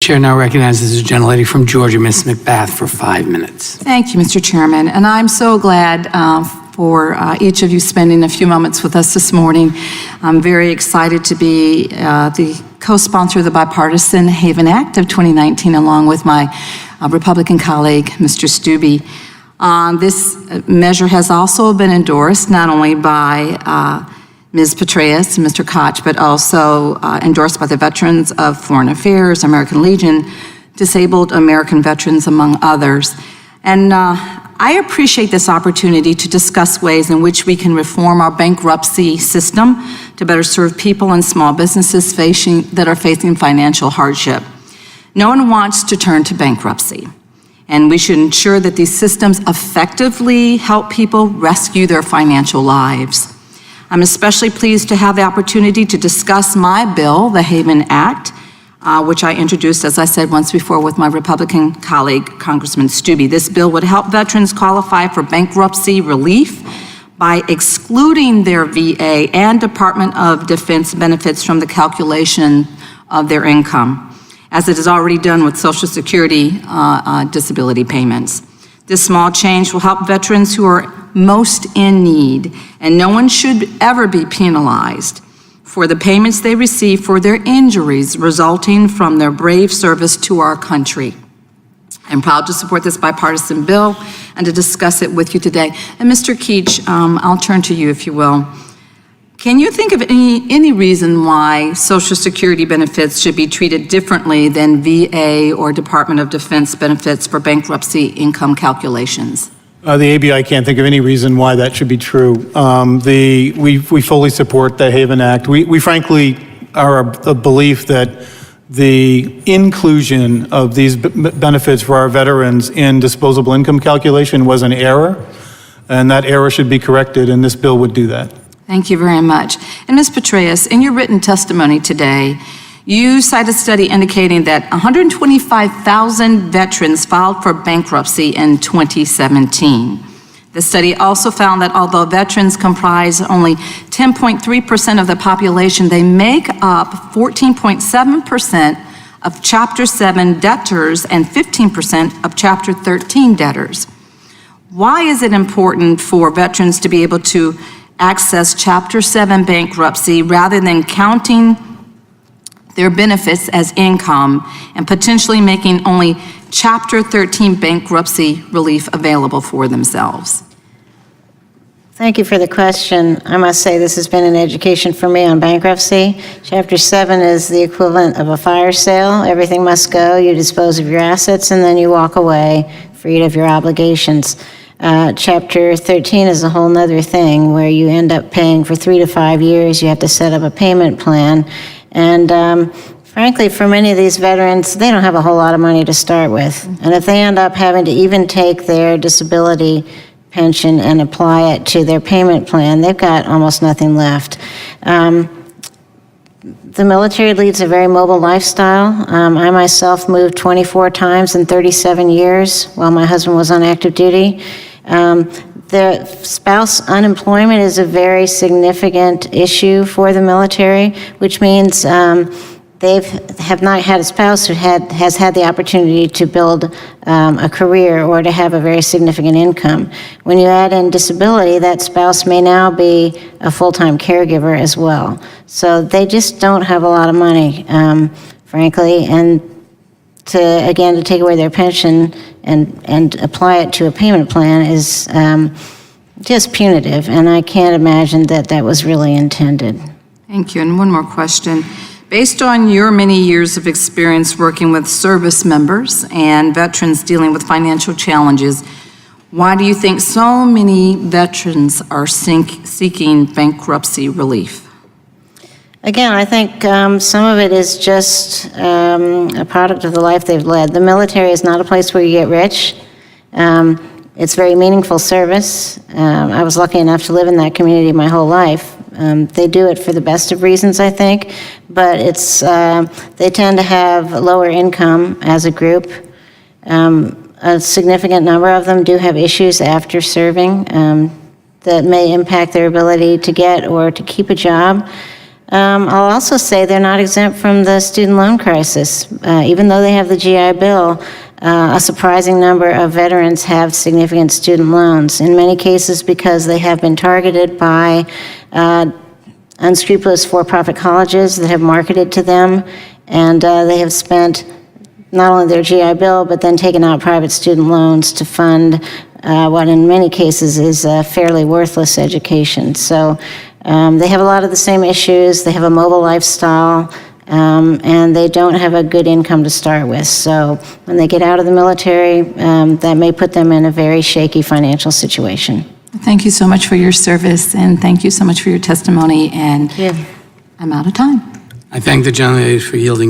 Chair now recognizes the gentlelady from Georgia, Ms. McBath, for 5 minutes. Thank you, Mr. Chairman. And I'm so glad for each of you spending a few moments with us this morning. I'm very excited to be the co-sponsor of the Bipartisan Haven Act of 2019, along with my Republican colleague, Mr. Stubbe. This measure has also been endorsed not only by Ms. Petraeus and Mr. Koch, but also endorsed by the Veterans of Foreign Affairs, American Legion, Disabled American Veterans, among others. And I appreciate this opportunity to discuss ways in which we can reform our bankruptcy system to better serve people and small businesses that are facing financial hardship. No one wants to turn to bankruptcy, and we should ensure that these systems effectively help people rescue their financial lives. I'm especially pleased to have the opportunity to discuss my bill, the Haven Act, which I introduced, as I said once before, with my Republican colleague, Congressman Stubbe. This bill would help veterans qualify for bankruptcy relief by excluding their VA and Department of Defense benefits from the calculation of their income, as it is already done with Social Security disability payments. This small change will help veterans who are most in need, and no one should ever be penalized for the payments they receive for their injuries resulting from their brave service to our country. I'm proud to support this bipartisan bill and to discuss it with you today. And Mr. Keach, I'll turn to you if you will. Can you think of any reason why Social Security benefits should be treated differently than VA or Department of Defense benefits for bankruptcy income calculations? The ABI can't think of any reason why that should be true. We fully support the Haven Act. We frankly are a belief that the inclusion of these benefits for our veterans in disposable income calculation was an error, and that error should be corrected, and this bill would do that. Thank you very much. And Ms. Petraeus, in your written testimony today, you cite a study indicating that 125,000 veterans filed for bankruptcy in 2017. The study also found that although veterans comprise only 10.3% of the population, they make up 14.7% of Chapter 7 debtors and 15% of Chapter 13 debtors. Why is it important for veterans to be able to access Chapter 7 bankruptcy rather than counting their benefits as income and potentially making only Chapter 13 bankruptcy relief available for themselves? Thank you for the question. I must say this has been an education for me on bankruptcy. Chapter 7 is the equivalent of a fire sale. Everything must go. You dispose of your assets and then you walk away freed of your obligations. Chapter 13 is a whole nother thing where you end up paying for 3 to 5 years. You have to set up a payment plan. And frankly, for many of these veterans, they don't have a whole lot of money to start with. And if they end up having to even take their disability pension and apply it to their payment plan, they've got almost nothing left. The military leads a very mobile lifestyle. I myself moved 24 times in 37 years while my husband was on active duty. The spouse unemployment is a very significant issue for the military, which means they have not had a spouse who has had the opportunity to build a career or to have a very significant income. When you add in disability, that spouse may now be a full-time caregiver as well. So they just don't have a lot of money, frankly, and to take away their pension and apply it to a payment plan is just punitive, and I can't imagine that that was really intended. Thank you. And one more question. Based on your many years of experience working with service members and veterans dealing with financial challenges, why do you think so many veterans are seeking bankruptcy relief? Again, I think some of it is just a product of the life they've led. The military is not a place where you get rich. It's very meaningful service. I was lucky enough to live in that community my whole life. They do it for the best of reasons, I think, but they tend to have lower income as a group. A significant number of them do have issues after serving that may impact their ability to get or to keep a job. I'll also say they're not exempt from the student loan crisis. Even though they have the GI Bill, a surprising number of veterans have significant student loans, in many cases because they have been targeted by unscrupulous for-profit colleges that have marketed to them, and they have spent not only their GI Bill, but then taken out private student loans to fund what in many cases is a fairly worthless education. So they have a lot of the same issues. They have a mobile lifestyle, and they don't have a good income to start with. So when they get out of the military, that may put them in a very shaky financial situation. Thank you so much for your service, and thank you so much for your testimony, and Yeah. I'm out of time. I thank the gentlelady for yielding